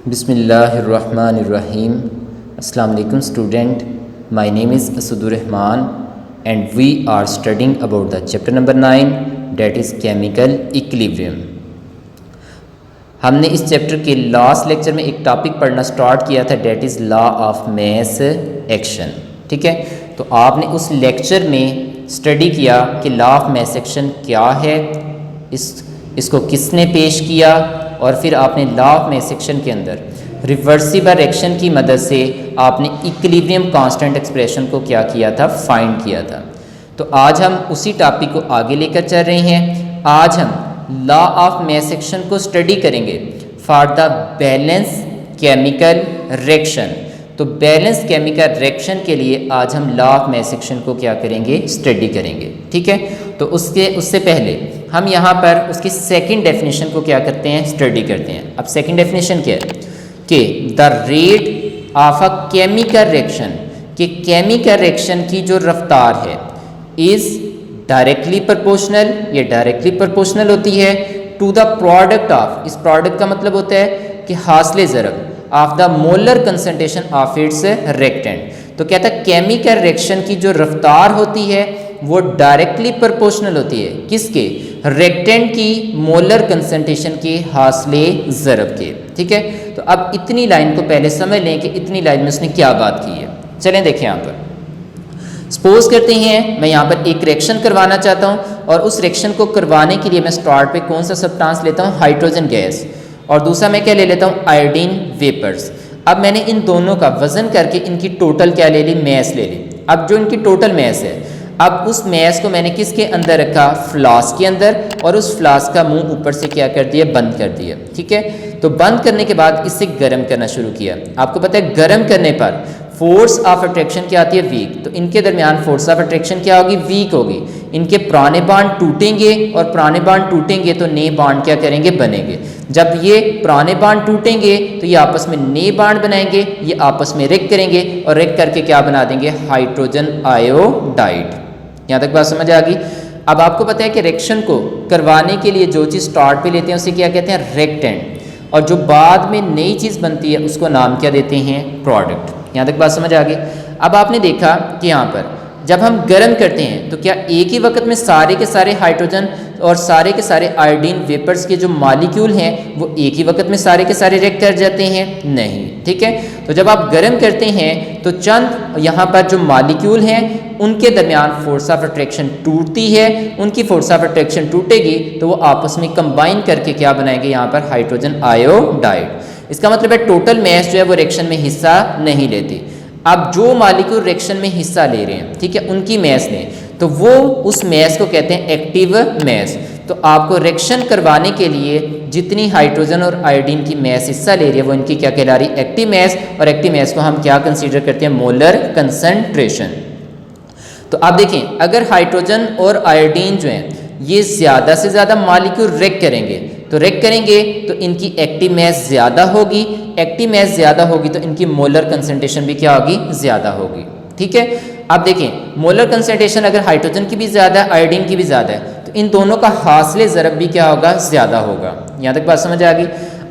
बिस्मिल्लाहिर्रहमानिर्रहीम। अस्सलाम वालेकुम student, my name is Asadur Rahman and we are studying about the chapter number 9 that is chemical equilibrium. हमने इस chapter के लास्ट लेक्चर में एक टॉपिक पढ़ना स्टार्ट किया था that is law of mass action. ठीक है, तो आपने उस लेक्चर में स्टडी किया कि लॉ ऑफ मास एक्शन क्या है, इसको किसने पेश किया, और फिर आपने लॉ ऑफ मास एक्शन के अंदर रिवर्सिबल एक्शन की मदद से आपने इक्विलिब्रियम कांस्टेंट एक्सप्रेशन को क्या किया था, फाइंड किया था। तो आज हम उसी टॉपिक को आगे लेकर चल रहे हैं। आज हम लॉ ऑफ मास एक्शन को स्टडी करेंगे for the balance chemical reaction. तो बैलेंस केमिकल रिएक्शन के लिए आज हम लॉ ऑफ मास एक्शन को क्या करेंगे, स्टडी करेंगे। ठीक है, तो उससे पहले हम यहाँ पर उसकी सेकंड डेफिनेशन को क्या करते हैं, स्टडी करते हैं। अब सेकंड डेफिनेशन क्या है कि the rate of a chemical reaction, कि केमिकल रिएक्शन की जो रफ्तार है इज़ डायरेक्टली प्रोपोर्शनल, ये डायरेक्टली प्रोपोर्शनल होती है टू द प्रोडक्ट ऑफ, इस प्रोडक्ट का मतलब होता है कि हासिल ज़रब of the molar concentration of its reactant. तो कहता है केमिकल रिएक्शन की जो रफ्तार होती है वो डायरेक्टली प्रोपोर्शनल होती है किसके, रिएक्टेंट की मोलर कंसंट्रेशन के हासिले ज़रब के। ठीक है, तो अब इतनी लाइन को पहले समझ लें कि इतनी लाइन में उसने क्या बात की है। चलें देखें, यहाँ पर सपोज करते हैं मैं यहाँ पर एक रिएक्शन करवाना चाहता हूँ, और उस रिएक्शन को करवाने के लिए मैं स्टार्ट पे कौन सा सब्सटेंस लेता हूँ, हाइड्रोजन गैस, और दूसरा मैं क्या ले लेता हूँ, आयोडीन वेपर्स। अब मैंने इन दोनों का वजन करके इनकी टोटल क्या ले ली, मैस ले ली। अब जो इनकी टोटल मैस है, अब उस मैस को मैंने किसके अंदर रखा, फ्लास्क के अंदर, और उस फ्लास्क का मुंह ऊपर से क्या कर दिया, बंद कर दिया। ठीक है, तो बंद करने के बाद इसे गर्म करना शुरू किया। आपको पता है गर्म करने पर फोर्स ऑफ अट्रैक्शन क्या आती है, वीक। तो इनके दरमियान फोर्स ऑफ अट्रैक्शन क्या होगी, वीक होगी। इनके पुराने बांड टूटेंगे, और पुराने बांड टूटेंगे तो नए बांड क्या करेंगे, बनेंगे। जब ये पुराने बांड टूटेंगे तो ये आपस में नए बांड बनाएंगे, ये आपस में रिएक्ट करेंगे, और रिएक्ट करके क्या बना देंगे, हाइड्रोजन आयोडाइड। यहाँ तक बात समझ आ गई। अब आपको पता है कि रिएक्शन को करवाने के लिए जो चीज़ स्टार्ट पे लेते हैं उसे क्या कहते हैं, रिएक्टेंट, और जो बाद में नई चीज़ बनती है उसको नाम क्या देते हैं, प्रोडक्ट। यहाँ तक बात समझ आ गई। अब आपने देखा कि यहाँ पर जब हम गर्म करते हैं तो क्या एक ही वक्त में सारे के सारे हाइड्रोजन और सारे के सारे आयोडीन वेपर्स के जो मॉलिक्यूल हैं वो एक ही वक्त में सारे के सारे रिएक्ट कर जाते हैं, नहीं। ठीक है, तो जब आप गर्म करते हैं तो चंद यहाँ पर जो मॉलिक्यूल हैं उनके दरमियान फोर्स ऑफ अट्रैक्शन टूटती है। उनकी फोर्स ऑफ अट्रैक्शन टूटेगी तो वो आपस में कंबाइन करके क्या बनाएंगे, यहाँ पर हाइड्रोजन आयोडाइड। इसका मतलब है टोटल मैस जो है वो रिएक्शन में हिस्सा नहीं लेती। अब जो मॉलिक्यूल रिएक्शन में हिस्सा ले रहे हैं, ठीक है, उनकी मैस लें तो वो उस मैस को कहते हैं एक्टिव मैस। तो आपको रिएक्शन करवाने के लिए जितनी हाइड्रोजन और आयोडीन की मैस हिस्सा ले रही है वो इनकी क्या कहला रही, एक्टिव मैस। और एक्टिव मैस को हम क्या कंसीडर करते हैं, मोलर कंसंट्रेशन। तो आप देखें, अगर हाइड्रोजन और आयोडीन जो हैं ये ज़्यादा से ज़्यादा मॉलिक्यूल रिएक्ट करेंगे तो इनकी एक्टिव मैस ज़्यादा होगी। एक्टिव मैस ज़्यादा होगी तो इनकी मोलर कंसंट्रेशन भी क्या होगी, ज़्यादा होगी। ठीक है, अब देखें मोलर कंसंट्रेशन अगर हाइड्रोजन की भी ज़्यादा है, आयोडीन की भी ज़्यादा है, तो इन दोनों का हासिल ज़रब भी क्या होगा, ज़्यादा होगा। यहाँ तक बात समझ आ गई।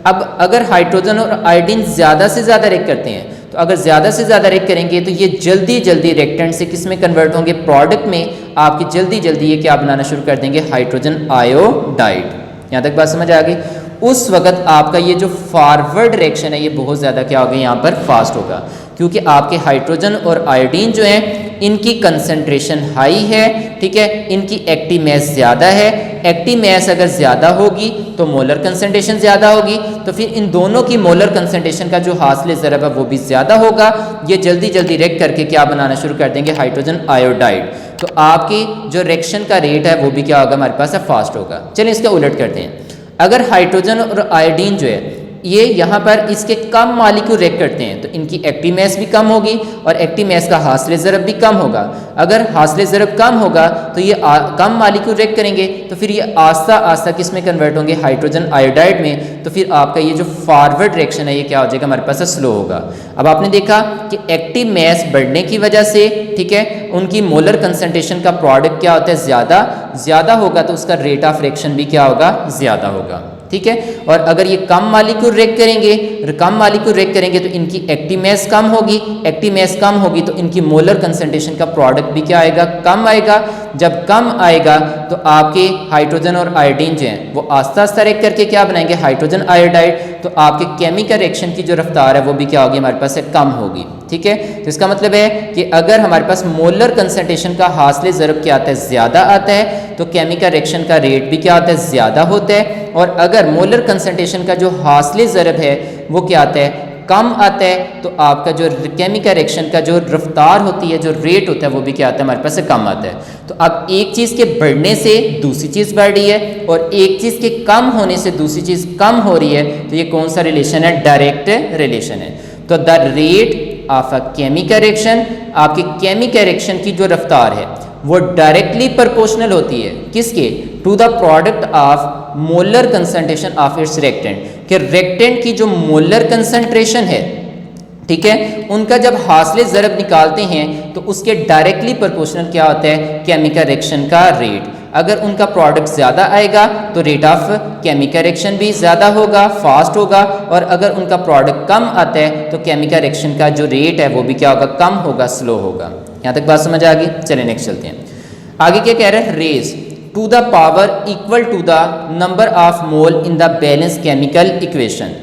अब अगर हाइड्रोजन और आयोडीन ज़्यादा से ज़्यादा रिएक्ट करते हैं, तो अगर ज़्यादा से ज़्यादा रिएक्ट करेंगे तो ये जल्दी जल्दी रिएक्टेंट से किस में कन्वर्ट होंगे, प्रोडक्ट में। आपकी जल्दी जल्दी ये क्या बनाना शुरू कर देंगे, हाइड्रोजन आयोडाइड। यहाँ तक बात समझ आ गई। उस वक्त आपका ये जो फॉरवर्ड रिएक्शन है ये बहुत ज़्यादा क्या होगा, यहाँ पर फास्ट होगा, क्योंकि आपके हाइड्रोजन और आयोडीन जो हैं इनकी कंसंट्रेशन हाई है। ठीक है, इनकी एक्टिव मैस ज़्यादा है। एक्टिव मैस अगर ज़्यादा होगी तो मोलर कंसंट्रेशन ज़्यादा होगी, तो फिर इन दोनों की मोलर कंसंट्रेशन का जो हासिल ज़रब है वो भी ज़्यादा होगा। ये जल्दी जल्दी रिएक्ट करके क्या बनाना शुरू कर देंगे, हाइड्रोजन आयोडाइड। तो आपकी जो रिएक्शन का रेट है वो भी क्या होगा, हमारे पास फास्ट होगा। चलिए इसका उलट करते हैं। अगर हाइड्रोजन और आयोडीन जो है ये यहाँ पर इसके कम मॉलिक्यूल रिएक्ट करते हैं तो इनकी एक्टिव मैस भी कम होगी और एक्टिव मैस का हासिल ज़रब भी कम होगा। अगर हासिल ज़रब कम होगा तो ये कम मॉलिक्यूल रिएक्ट करेंगे तो फिर ये आस्ता आस्ता किस में कन्वर्ट होंगे, हाइड्रोजन आयोडाइड में। तो फिर आपका ये जो फॉरवर्ड रिएक्शन है ये क्या हो जाएगा, हमारे पास स्लो होगा। अब आपने देखा कि एक्टिव मैस बढ़ने की वजह से, ठीक है, उनकी मोलर कंसंट्रेशन का प्रोडक्ट क्या होता है, ज़्यादा होगा, तो उसका रेट ऑफ रिएक्शन भी क्या होगा, ज़्यादा होगा। ठीक है। और अगर ये कम मालिक्यूल रिएक्ट करेंगे, तो इनकी एक्टिव मास कम होगी, तो इनकी मोलर कंसंट्रेशन का प्रोडक्ट भी क्या आएगा, कम आएगा। जब कम आएगा तो आपके हाइड्रोजन और आयोडीन जो हैं वो आस्ता आस्ता रिएक्ट करके क्या बनाएंगे, हाइड्रोजन आयोडाइड। तो आपके केमिकल रिएक्शन की जो रफ्तार है वो भी क्या होगी, हमारे पास कम होगी, ठीक है। तो इसका मतलब है कि अगर हमारे पास मोलर कंसंट्रेशन का हासिल ज़रब क्या आता है, ज़्यादा आता है, तो केमिकल रिएक्शन का रेट भी क्या आता है, ज़्यादा होता है। और अगर मोलर कंसंट्रेशन का जो हासिल ज़रब है वो क्या आता है, कम आता है, तो आपका जो केमिकल रिएक्शन का जो रफ्तार होती है, जो रेट होता है, वो भी क्या आता है, हमारे पास कम आता है। तो अब एक चीज़ के बढ़ने से दूसरी चीज़ बढ़ रही है और एक चीज़ के कम होने से दूसरी चीज़ कम हो रही है, तो ये कौन सा रिलेशन है, डायरेक्ट रिलेशन है। तो the rate of a chemical reaction, आपके केमिकल रिएक्शन की जो रफ्तार है वो डायरेक्टली प्रोपोर्शनल होती है किसके, to the product of molar concentration of its reactant, कि रिएक्टेंट की जो मोलर कंसंट्रेशन है, ठीक है, उनका जब हासिल ज़रब निकालते हैं तो उसके डायरेक्टली प्रोपोर्शनल क्या होता है, केमिकल रिएक्शन का रेट। अगर उनका प्रोडक्ट ज़्यादा आएगा तो रेट ऑफ केमिकल रिएक्शन भी ज़्यादा होगा, फास्ट होगा। और अगर उनका प्रोडक्ट कम आता है तो केमिकल रिएक्शन का जो रेट है वो भी क्या होगा, कम होगा, स्लो होगा। यहाँ तक बात समझ आ गई। चलिए नेक्स्ट चलते हैं। आगे क्या कह रहे हैं, raise to the power equal to the number of mole in the balance chemical equation.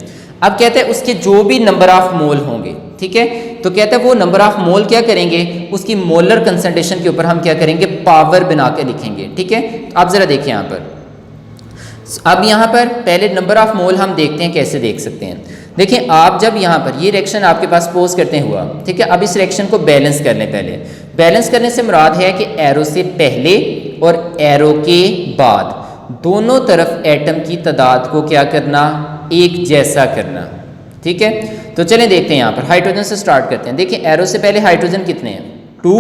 अब कहते हैं उसके जो भी नंबर ऑफ मोल होंगे, ठीक है, तो कहते हैं वो नंबर ऑफ मोल क्या करेंगे, उसकी मोलर कंसंट्रेशन के ऊपर हम क्या करेंगे, पावर बना के लिखेंगे, ठीक है। आप जरा देखिए यहाँ पर, अब यहाँ पर पहले नंबर ऑफ मोल हम देखते हैं कैसे देख सकते हैं। देखिए आप जब यहाँ पर ये रिएक्शन आपके पास पोज करते हुआ, ठीक है, अब इस रिएक्शन को बैलेंस कर लें। पहले बैलेंस करने से मुराद है कि एरो से पहले और एरो के बाद दोनों तरफ एटम की तादाद को क्या करना, एक जैसा करना, ठीक है। तो चलें देखते हैं यहाँ पर हाइड्रोजन से स्टार्ट करते हैं। देखिए एरो से पहले हाइड्रोजन कितने हैं, 2,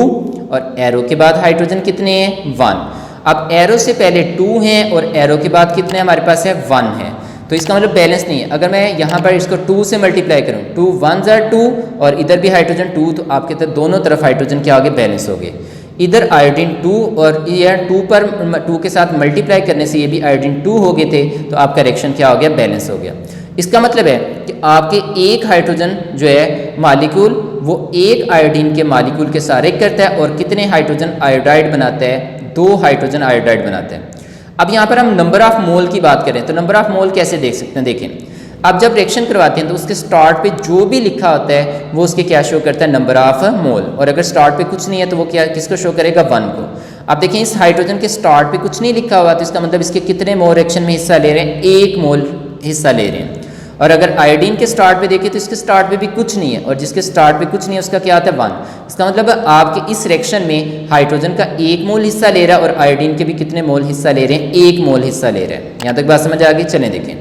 और एरो के बाद हाइड्रोजन कितने हैं, 1। अब एरो से पहले 2 हैं और एरो के बाद कितने हमारे पास है, 1 है। तो इसका मतलब बैलेंस नहीं है। अगर मैं यहाँ पर इसको 2 से मल्टीप्लाई करूँ, 2 1 ज़ा 2 और इधर भी हाइड्रोजन 2, तो आपके तो दोनों तरफ हाइड्रोजन क्या हो गए, बैलेंस हो गए। इधर आयोडीन 2 और ये 2 के साथ मल्टीप्लाई करने से ये भी आयोडीन 2 हो गए थे, तो आपका रिएक्शन क्या हो गया, बैलेंस हो गया। इसका मतलब है कि आपके एक हाइड्रोजन जो है मालिक्यूल वो एक आयोडीन के मालिक्यूल के साथ रिएक्ट करता है और कितने हाइड्रोजन आयोडाइड बनाता है, 2 हाइड्रोजन आयोडाइड बनाता है। अब यहाँ पर हम नंबर ऑफ मोल की बात करें तो नंबर ऑफ मोल कैसे देख सकते हैं, देखें अब जब रिएक्शन करवाते हैं तो उसके स्टार्ट पे जो भी लिखा होता है वो उसके क्या शो करता है, नंबर ऑफ मोल। और अगर स्टार्ट पे कुछ नहीं है तो वो क्या किसको शो करेगा, 1 को। अब देखें इस हाइड्रोजन के स्टार्ट पे कुछ नहीं लिखा हुआ तो इसका मतलब इसके कितने मोल रिएक्शन में हिस्सा ले रहे हैं, 1 मोल हिस्सा ले रहे हैं। और अगर आयोडीन के स्टार्ट पे देखें तो इसके स्टार्ट पे भी कुछ नहीं है और जिसके स्टार्ट पे कुछ नहीं है उसका क्या आता है, 1। इसका मतलब आपके इस रिएक्शन में हाइड्रोजन का 1 मोल हिस्सा ले रहा है और आयोडीन के भी कितने मोल हिस्सा ले रहे हैं, 1 मोल हिस्सा ले रहे हैं। यहाँ तक बात समझ आ गई। चलें देखें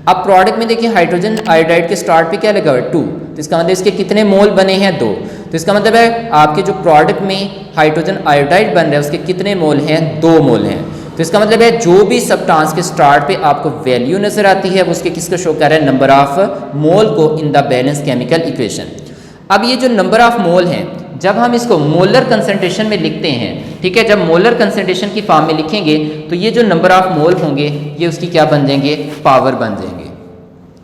अब प्रोडक्ट में देखिए हाइड्रोजन आयोडाइड के स्टार्ट पे क्या लगा हुआ है, 2, तो इसका मतलब इसके कितने मोल बने हैं, 2। तो इसका मतलब है आपके जो प्रोडक्ट में हाइड्रोजन आयोडाइड बन रहा है उसके कितने मोल हैं, 2 मोल हैं। तो इसका मतलब है जो भी सब्सटेंस के स्टार्ट पे आपको वैल्यू नजर आती है वो उसके किसको शो कर रहा है, नंबर ऑफ मोल को इन द बैलेंस केमिकल इक्वेशन। अब ये जो नंबर ऑफ मोल हैं जब हम इसको मोलर कंसंट्रेशन में लिखते हैं, ठीक है, जब मोलर कंसंट्रेशन की फॉर्म में लिखेंगे तो ये जो नंबर ऑफ मोल होंगे ये उसकी क्या बन जाएंगे, पावर बन जाएंगे।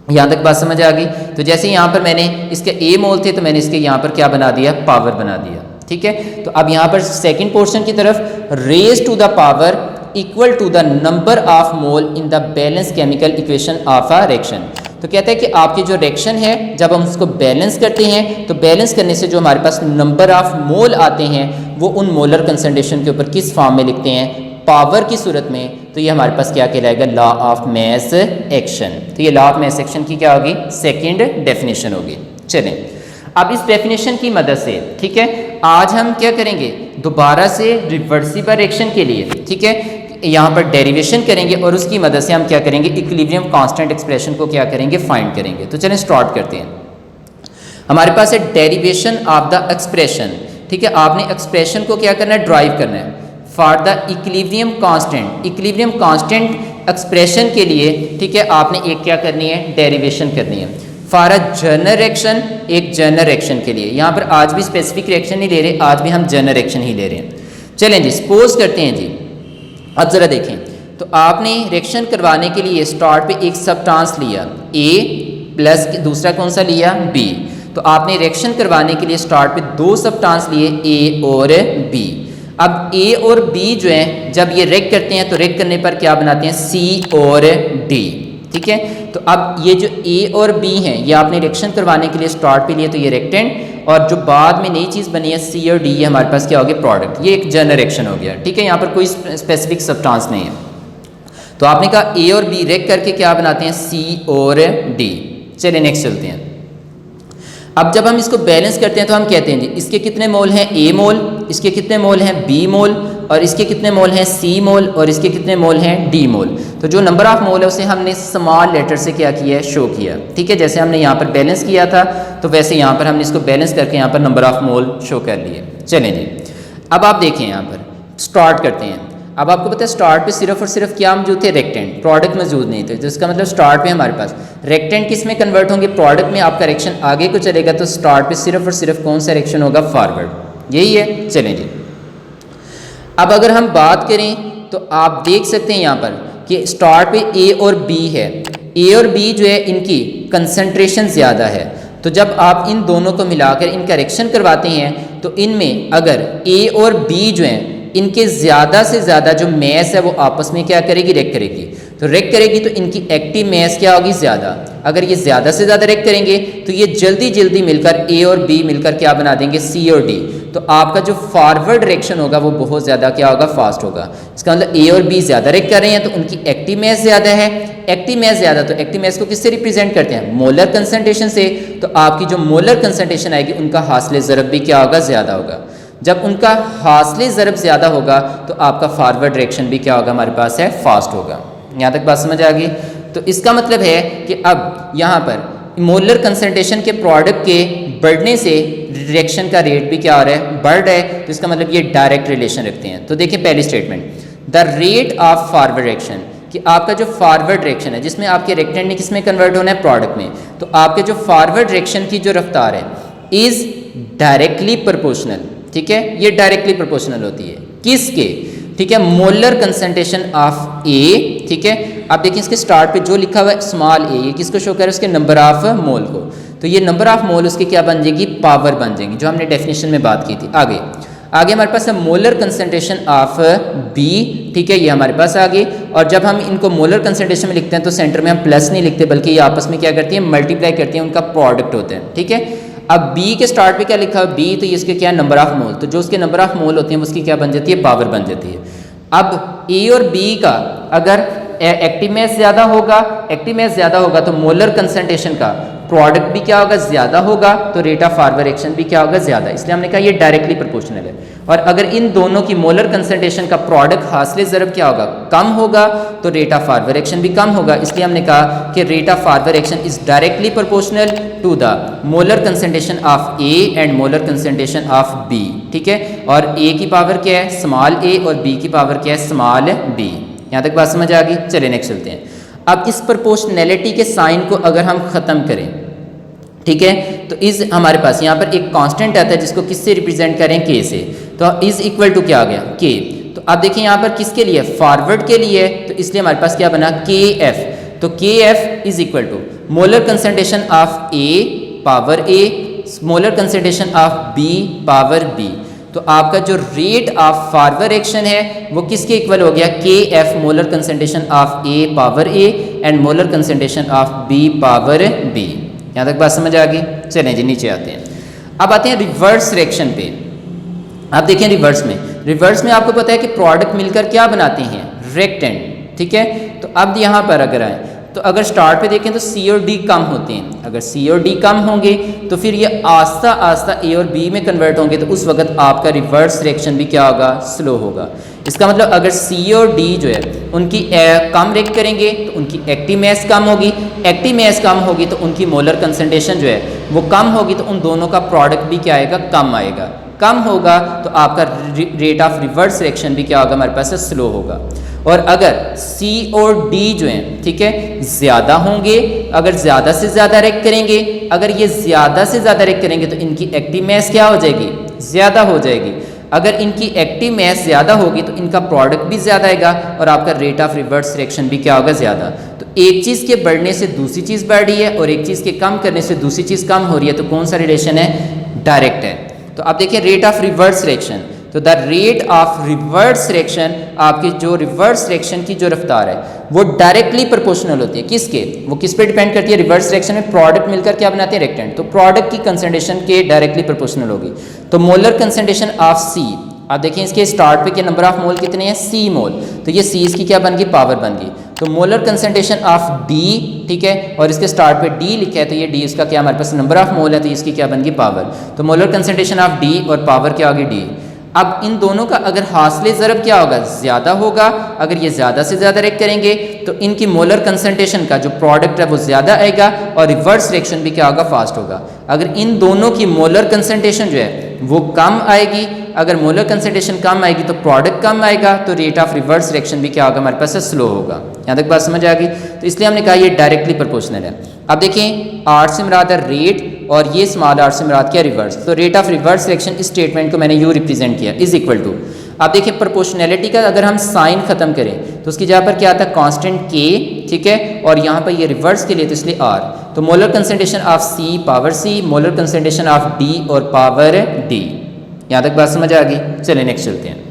यहाँ तक बात समझ आ गई। तो जैसे यहाँ पर मैंने इसके ए मोल थे तो मैंने इसके यहाँ पर क्या बना दिया, पावर बना दिया, ठीक है। तो अब यहाँ पर सेकेंड पोर्शन की तरफ raise to the power equal to the number of mole in the balance chemical equation of a reaction. तो कहता है कि आपकी जो रिएक्शन है जब हम उसको बैलेंस करते हैं तो बैलेंस करने से जो हमारे पास नंबर ऑफ मोल आते हैं वो उन मोलर कंसंट्रेशन के ऊपर किस फॉर्म में लिखते हैं, पावर की सूरत में। तो ये हमारे पास क्या कहलाएगा, लॉ ऑफ मास एक्शन। तो ये लॉ ऑफ मास एक्शन की क्या होगी, सेकेंड डेफिनेशन होगी। चलें अब इस डेफिनेशन की मदद से, ठीक है, आज हम क्या करेंगे, दोबारा से रिवर्सिबल रिएक्शन के लिए, ठीक है, यहाँ पर डेरिवेशन करेंगे और उसकी मदद से हम क्या करेंगे, इक्विलिब्रियम कांस्टेंट एक्सप्रेशन को क्या करेंगे, फाइंड करेंगे। तो चलें स्टार्ट करते हैं। हमारे पास है डेरिवेशन ऑफ द एक्सप्रेशन, ठीक है, आपने एक्सप्रेशन को क्या करना है, ड्राइव करना है for the equilibrium constant. Equilibrium constant expression के लिए, ठीक है, आपने एक क्या करनी है, डेरिवेशन करनी है फॉर अ जनरल रिएक्शन, एक जनरल रिएक्शन के लिए। यहाँ पर आज भी स्पेसिफिक रिएक्शन नहीं ले रहे, आज भी हम जनरल रिएक्शन ही ले रहे हैं। चलें जी, सपोज करते हैं जी, अब जरा देखें तो आपने रिएक्शन करवाने के लिए स्टार्ट पे एक सब्सटेंस लिया A प्लस दूसरा कौन सा लिया B। तो आपने रिएक्शन करवाने के लिए स्टार्ट पे दो सब्सटेंस लिए A और B। अब A और B जो है जब ये रिएक्ट करते हैं तो रिएक्ट करने पर क्या बनाते हैं C और D। ठीक है, तो अब ये जो A और B हैं ये आपने रिएक्शन करवाने के लिए स्टार्ट पे लिए तो ये रिएक्टेंट, और जो बाद में नई चीज़ बनी है C और D ये हमारे पास क्या हो गया प्रोडक्ट। ये एक जनरल रिएक्शन हो गया। ठीक है, यहाँ पर कोई स्पेसिफिक सब्सटेंस नहीं है। तो आपने कहा A और B रिएक्ट करके क्या बनाते हैं C और D। चलिए नेक्स्ट चलते हैं। अब जब हम इसको बैलेंस करते हैं तो हम कहते हैं जी इसके कितने मोल हैं A मोल, इसके कितने मोल हैं B मोल, और इसके कितने मोल हैं C मोल, और इसके कितने मोल हैं D मोल। तो जो नंबर ऑफ मोल है उसे हमने स्मॉल लेटर से क्या किया है, शो किया। ठीक है, जैसे हमने यहाँ पर बैलेंस किया था तो वैसे यहाँ पर हमने इसको बैलेंस करके यहाँ पर नंबर ऑफ मोल शो कर लिए। चलें जी, अब आप देखें यहाँ पर स्टार्ट करते हैं। अब आपको पता है स्टार्ट पे सिर्फ और सिर्फ क्या मौजूद थे, रेक्टेंट, प्रोडक्ट मौजूद नहीं थे। तो इसका मतलब स्टार्ट पे हमारे पास रेक्टेंट किस में कन्वर्ट होंगे, प्रोडक्ट में। आपका रिएक्शन आगे को चलेगा तो स्टार्ट पे सिर्फ और सिर्फ कौन सा रिएक्शन होगा, फॉरवर्ड। यही है। चलें जी, अब अगर हम बात करें तो आप देख सकते हैं यहाँ पर कि स्टार्ट पे A और B है। A और B जो है इनकी कंसंट्रेशन ज़्यादा है। तो जब आप इन दोनों को मिलाकर इनका रिएक्शन करवाते हैं तो इनमें अगर A और B जो हैं इनके ज़्यादा से ज़्यादा जो मैस है वो आपस में क्या करेगी, रिएक्ट करेगी। तो रिएक्ट करेगी तो इनकी एक्टिव मैस क्या होगी, ज़्यादा। अगर ये ज़्यादा से ज़्यादा रिएक्ट करेंगे तो ये जल्दी जल्दी मिलकर A और B मिलकर क्या बना देंगे, C और D। तो आपका जो फॉरवर्ड रिएक्शन होगा वो बहुत ज़्यादा क्या होगा, फास्ट होगा। इसका मतलब A और B ज़्यादा रिएक्ट कर रहे हैं तो उनकी एक्टिव मैस ज़्यादा है। एक्टिव मैस ज़्यादा, तो एक्टिव मैस को किससे रिप्रेजेंट करते हैं, मोलर कंसंट्रेशन से। तो आपकी जो मोलर कंसंट्रेशन आएगी उनका हासिल ज़रब भी क्या होगा, ज़्यादा होगा। जब उनका हासिल ज़रब ज़्यादा होगा तो आपका फॉरवर्ड रिएक्शन भी क्या होगा, हमारे पास है, फास्ट होगा। यहाँ तक बात समझ आ गई। तो इसका मतलब है कि अब यहाँ पर मोलर कंसंट्रेशन के प्रोडक्ट के बढ़ने से रिएक्शन का रेट भी क्या हो रहा है, बढ़ रहा है। तो इसका मतलब ये डायरेक्ट रिलेशन रखते हैं। तो देखिए पहली statement, the rate of forward reaction, कि आपका जो फॉरवर्ड रिएक्शन है जिसमें आपके रिएक्टेंट ने किस में कन्वर्ट होना है, प्रोडक्ट में। तो आपके जो फॉरवर्ड रिएक्शन की जो रफ्तार है इज़ डायरेक्टली प्रोपोर्शनल। ठीक है, ये डायरेक्टली प्रोपोर्शनल होती है किसके, ठीक है, मोलर कंसंट्रेशन ऑफ A। ठीक है, आप देखिए इसके स्टार्ट पे जो लिखा हुआ है स्मॉल a, ये किसको शो कर रहा है, उसके नंबर ऑफ मोल को। तो ये नंबर ऑफ मोल उसकी क्या बन जाएगी, पावर बन जाएगी, जो हमने डेफिनेशन में बात की थी। आगे हमारे पास है मोलर कंसंट्रेशन ऑफ B। ठीक है, ये हमारे पास आ गई। और जब हम इनको मोलर कंसंट्रेशन में लिखते हैं तो सेंटर में हम प्लस नहीं लिखते बल्कि ये आपस में क्या करती है, मल्टीप्लाई करती है, उनका प्रोडक्ट होता है। ठीक है, अब B के स्टार्ट पे क्या लिखा है, B, तो ये इसके क्या नंबर ऑफ मोल, तो जो उसके नंबर ऑफ मोल होते हैं उसकी क्या बन जाती है, पावर बन जाती है। अब A और B का अगर एक्टिव मैस ज़्यादा होगा तो मोलर कंसंट्रेशन का प्रोडक्ट भी क्या होगा, ज़्यादा होगा, तो रेट ऑफ फॉरवर्ड रिएक्शन भी क्या होगा, ज़्यादा। इसलिए हमने कहा ये डायरेक्टली प्रोपोर्शनल है। और अगर इन दोनों की मोलर कंसंट्रेशन का प्रोडक्ट हासिल ज़रब क्या होगा, कम होगा, तो रेट ऑफ फॉरवर्ड रिएक्शन भी कम होगा। इसलिए हमने कहा कि rate of forward reaction is directly proportional to the molar concentration of A and molar concentration of B। ठीक है, और A की पावर क्या है, स्मॉल a, और B की पावर क्या है, स्मॉल b। यहाँ तक बात समझ आ गई। चलिए नेक्स्ट चलते हैं। अब इस प्रोपोर्शनैलिटी के साइन को अगर हम ख़त्म करें, ठीक है, तो इज़ हमारे पास यहाँ पर एक कांस्टेंट आता है जिसको किससे रिप्रेजेंट करें, k से। तो इज़ इक्वल टू क्या आ गया, k। तो आप देखिए यहाँ पर किसके लिए, फॉरवर्ड के लिए, तो इसलिए हमारे पास क्या बना, kf। तो kf is equal to molar concentration of A power A, molar concentration of B power B। तो आपका जो रेट ऑफ फॉरवर्ड रिएक्शन है वो किसके इक्वल हो गया, kf molar concentration of A power A and molar concentration of B power B। यहाँ तक बात समझ आ गई। चलें जी नीचे आते हैं। अब आते हैं रिवर्स रिएक्शन पे। आप देखें रिवर्स में आपको पता है कि प्रोडक्ट मिलकर क्या बनाते हैं, रिएक्टेंट। ठीक है, तो अब यहाँ पर अगर आए तो अगर स्टार्ट पे देखें तो C और D कम होते हैं। अगर C और D कम होंगे तो फिर ये आस्ता आस्ता A और B में कन्वर्ट होंगे, तो उस वक्त आपका रिवर्स रिएक्शन भी क्या होगा, स्लो होगा। इसका मतलब अगर C और D जो है उनकी कम रिएक्ट करेंगे तो उनकी एक्टिव मैस कम होगी, एक्टिव मैस कम होगी तो उनकी मोलर कंसंट्रेशन जो है वो कम होगी, तो उन दोनों का प्रोडक्ट भी क्या आएगा, कम आएगा। कम होगा तो आपका रेट ऑफ रिवर्स रिएक्शन भी क्या होगा, हमारे पास स्लो होगा। और अगर C और D जो हैं, ठीक है, ज़्यादा होंगे, अगर ज़्यादा से ज़्यादा रिएक्ट करेंगे, अगर ये ज़्यादा से ज़्यादा रिएक्ट करेंगे तो इनकी एक्टिव मैस क्या हो जाएगी, ज़्यादा हो जाएगी। अगर इनकी एक्टिव मैस ज़्यादा होगी तो इनका प्रोडक्ट भी ज़्यादा आएगा और आपका रेट ऑफ रिवर्स रिएक्शन भी क्या होगा, ज़्यादा। तो एक चीज़ के बढ़ने से दूसरी चीज़ बढ़ रही है और एक चीज़ के कम करने से दूसरी चीज़ कम हो रही है, तो कौन सा रिलेशन है, डायरेक्ट है। तो आप देखिए रेट ऑफ रिवर्स रिएक्शन, तो the rate of reverse reaction, आपकी जो रिवर्स रिएक्शन की जो रफ्तार है वो डायरेक्टली प्रोपोर्शनल होती है, किसके, वो किस पे डिपेंड करती है, रिवर्स रिएक्शन में प्रोडक्ट मिलकर क्या बनाते हैं, रिएक्टेंट, तो प्रोडक्ट की कंसंट्रेशन के डायरेक्टली प्रोपोर्शनल होगी। तो मोलर कंसंट्रेशन ऑफ सी, आप देखिए इसके स्टार्ट पे के नंबर ऑफ मोल कितने हैं, सी मोल, तो ये सी इसकी क्या बन गई, पावर बन गई। तो मोलर कंसंट्रेशन ऑफ डी, ठीक है, और इसके स्टार्ट पे डी लिखा है तो ये डी इसका क्या हमारे पास नंबर ऑफ मोल है, तो इसकी क्या बन गई, पावर। तो मोलर कंसंट्रेशन ऑफ डी और पावर क्या होगी, डी। अब इन दोनों का अगर हासिल ज़रब क्या होगा, ज़्यादा होगा, अगर ये ज़्यादा से ज़्यादा रिएक्ट करेंगे तो इनकी मोलर कंसंट्रेशन का जो प्रोडक्ट है वो ज़्यादा आएगा और रिवर्स रिएक्शन भी क्या होगा, फास्ट होगा। अगर इन दोनों की मोलर कंसंट्रेशन जो है वो कम आएगी, अगर मोलर कंसंट्रेशन कम आएगी तो प्रोडक्ट कम आएगा, तो रेट ऑफ रिवर्स रिएक्शन भी क्या होगा, हमारे पास स्लो होगा। यहाँ तक बात समझ आ गई। तो इसलिए हमने कहा ये डायरेक्टली प्रोपोर्शनल है। अब देखें आर से मुराद है रेट और ये स्मॉल आर से मुराद क्या, रिवर्स। तो रेट ऑफ रिवर्स रिएक्शन इस स्टेटमेंट को मैंने यू रिप्रेजेंट किया, इज इक्वल टू, आप देखिए प्रोपोर्शनैलिटी का अगर हम साइन खत्म करें तो उसकी जगह पर क्या आता है, कांस्टेंट के, ठीक है, और यहाँ पर ये रिवर्स के लिए तो इसलिए आर। तो molar concentration of C power C, molar concentration of D और पावर डी। यहाँ तक बात समझ आ गई। चलिए नेक्स्ट चलते हैं।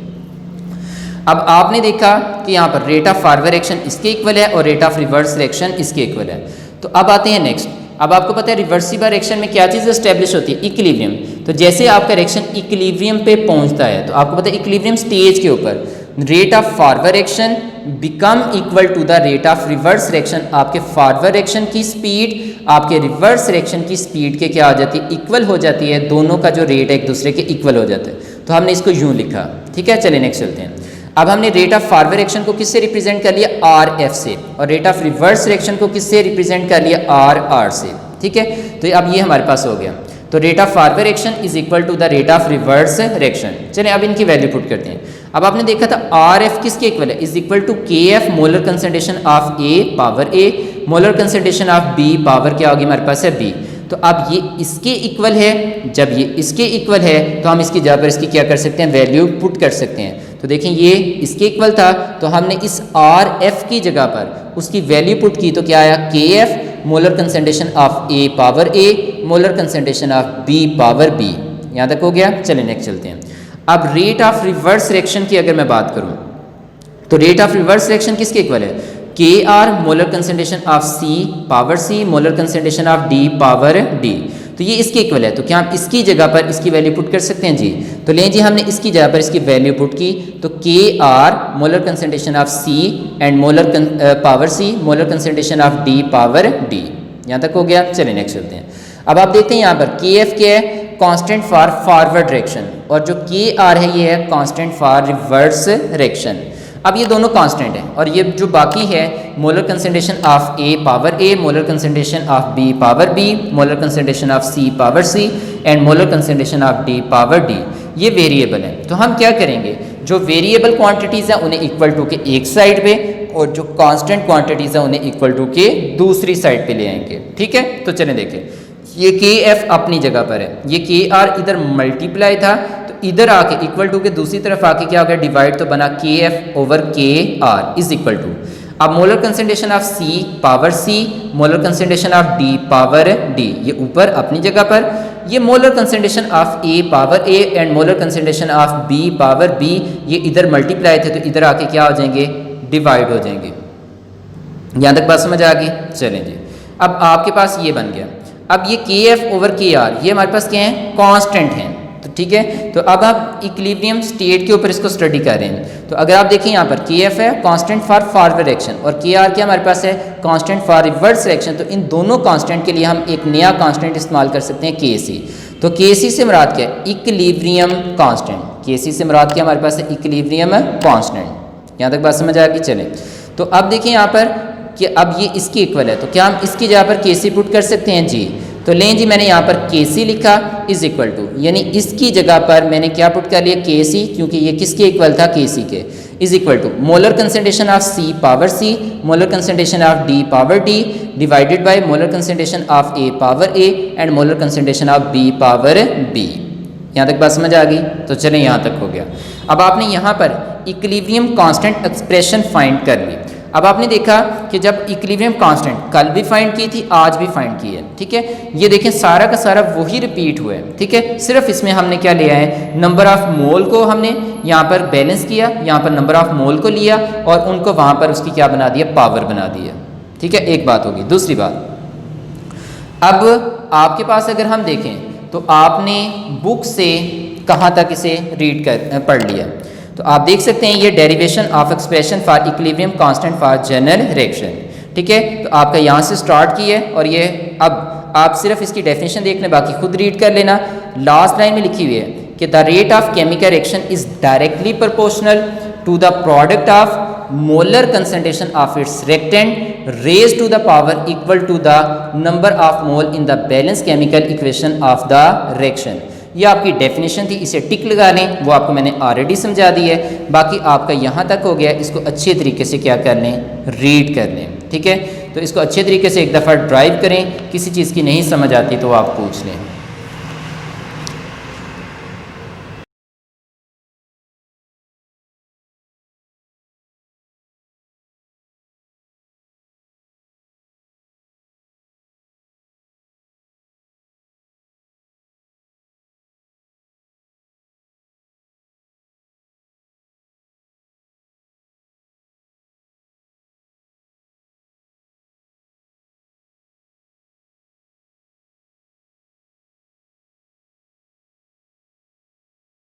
अब आपने देखा कि यहाँ पर रेट ऑफ फॉरवर्ड रिएक्शन इसके इक्वल है और रेट ऑफ रिवर्स रिएक्शन इसके इक्वल है। तो अब आते हैं नेक्स्ट। अब आपको पता है रिवर्सिबल रिएक्शन में क्या चीज़ एस्टेब्लिश होती है, इक्विलिब्रियम। तो जैसे आपका रिएक्शन इक्विलिब्रियम पे पहुंचता है तो आपको पता है इक्विलिब्रियम स्टेज के ऊपर rate of forward reaction become equal to the rate of reverse reaction. आपके फॉरवर्ड रिएक्शन की स्पीड आपके रिवर्स रिएक्शन की स्पीड के क्या हो जाती है, इक्वल हो जाती है। दोनों का जो रेट है एक दूसरे के इक्वल हो जाता है। तो हमने इसको यूं लिखा, ठीक है। चलिए नेक्स्ट चलते हैं। अब हमने रेट ऑफ फॉरवर्ड रिएक्शन को किससे रिप्रेजेंट कर लिया, आर एफ से, और रेट ऑफ रिवर्स रिएक्शन को किससे रिप्रेजेंट कर लिया, आर आर से, ठीक है। तो अब ये हमारे पास हो गया। तो rate of forward reaction is equal to the rate of reverse reaction. चलिए अब इनकी वैल्यू पुट करते हैं। अब आपने देखा था आर एफ किसके इक्वल है, is equal to K F molar concentration of A power A, molar concentration of B power क्या होगी हमारे पास है बी। तो अब ये इसके इक्वल है, जब ये इसके इक्वल है तो हम इसकी जगह पर इसकी क्या कर सकते हैं, वैल्यू पुट कर सकते हैं। तो देखें ये इसके इक्वल था तो हमने इस आर एफ की जगह पर उसकी वैल्यू पुट की तो क्या आया, K F molar concentration of A power A, molar concentration of B power B. यहाँ तक हो गया। चलिए नेक्स्ट चलते हैं। अब रेट ऑफ रिवर्स रिएक्शन की अगर मैं बात करूँ तो रेट ऑफ रिवर्स रिएक्शन किसके इक्वल है, K R molar concentration of C power C, molar concentration of D power D. तो ये इसके इक्वल है। तो क्या हम इसकी जगह पर इसकी वैल्यू पुट कर सकते हैं जी। तो लें जी हमने इसकी जगह पर इसकी वैल्यू पुट की तो K R molar concentration of C and molar power C, molar concentration of D power D. यहाँ तक हो गया। चलिए नेक्स्ट चलते हैं। अब आप देखते हैं यहाँ पर के एफ क्या है, कांस्टेंट फॉर फॉरवर्ड रिएक्शन, और जो के आर है ये है कांस्टेंट फॉर रिवर्स रिएक्शन। अब ये दोनों कांस्टेंट हैं और ये जो बाकी है molar concentration of A power A, molar concentration of B power B, molar concentration of C power C and molar concentration of D power D, ये वेरिएबल है। तो हम क्या करेंगे, जो वेरिएबल क्वांटिटीज़ हैं उन्हें इक्वल टू के एक साइड पे और जो कांस्टेंट क्वांटिटीज़ हैं उन्हें इक्वल टू के दूसरी साइड पे ले आएंगे, ठीक है। तो चलें देखें, ये के एफ अपनी जगह पर है, ये के आर इधर मल्टीप्लाई था तो इधर आके इक्वल टू के दूसरी तरफ आके क्या हो गया, डिवाइड, तो बना K F over K R is equal to. अब molar concentration of C power C, molar concentration of D power D, ये ऊपर अपनी जगह पर, ये molar concentration of A power A and molar concentration of B power B, ये इधर multiply थे तो इधर आके क्या हो जाएंगे, डिवाइड हो जाएंगे। यहाँ तक बात समझ आ गई। चलें जी, अब आपके पास ये बन गया। अब ये के एफ ओवर के आर ये हमारे पास क्या है, कांस्टेंट हैं, तो ठीक है। तो अब आप इक्विलिब्रियम स्टेट के ऊपर इसको स्टडी कर रहे हैं। तो अगर आप देखें यहाँ पर के एफ है कांस्टेंट फॉर फॉरवर्ड रिएक्शन और के आर क्या हमारे पास है, कांस्टेंट फॉर रिवर्स रिएक्शन। तो इन दोनों कांस्टेंट के लिए हम एक नया कांस्टेंट इस्तेमाल कर सकते हैं, के सी। तो के सी से मुराद क्या है, इक्विलिब्रियम कांस्टेंट। के सी से मुराद क्या हमारे पास है, इक्विलिब्रियम कांस्टेंट। यहाँ तक बात समझ आ गई। चलें, तो अब देखिए यहाँ पर कि अब ये इसके इक्वल है तो क्या हम इसकी जगह पर के सी पुट कर सकते हैं जी। तो लें जी, मैंने यहाँ पर के सी लिखा इज इक्वल टू, यानी इसकी जगह पर मैंने क्या पुट कर लिया, के सी, क्योंकि ये किसके इक्वल था, के सी के, is equal to molar concentration of C power C, molar concentration of D power D divided by molar concentration of A power A and molar concentration of B power B. यहाँ तक बात समझ आ गई। तो चलें यहाँ तक हो गया। अब आपने यहाँ पर इक्विलिब्रियम कांस्टेंट एक्सप्रेशन फाइंड कर ली। अब आपने देखा कि जब इक्विलिब्रियम कांस्टेंट कल भी फाइंड की थी, आज भी फाइंड की है, ठीक है। ये देखें सारा का सारा वही रिपीट हुआ है, ठीक है। सिर्फ इसमें हमने क्या लिया है, नंबर ऑफ मोल को हमने यहाँ पर बैलेंस किया, यहाँ पर नंबर ऑफ मोल को लिया और उनको वहाँ पर उसकी क्या बना दिया, पावर बना दिया, ठीक है। एक बात होगी। दूसरी बात, अब आपके पास अगर हम देखें तो आपने बुक से कहाँ तक इसे पढ़ लिया, तो आप देख सकते हैं ये derivation of expression for equilibrium constant for general reaction, ठीक है। तो आपका यहाँ से स्टार्ट किया और ये अब आप सिर्फ इसकी डेफिनेशन देख लें, बाकी खुद रीड कर लेना। लास्ट लाइन में लिखी हुई है कि the rate of chemical reaction is directly proportional to the product of molar concentration of its reactant raise to the power equal to the number of mole in the balance chemical equation of the reaction. ये आपकी definition थी, इसे टिक लगा लें, वो आपको मैंने already समझा दी है। बाकी आपका यहाँ तक हो गया, इसको अच्छे तरीके से क्या कर लें, रीड कर लें, ठीक है। तो इसको अच्छे तरीके से एक दफ़ा ड्राइव करें, किसी चीज़ की नहीं समझ आती तो आप पूछ लें।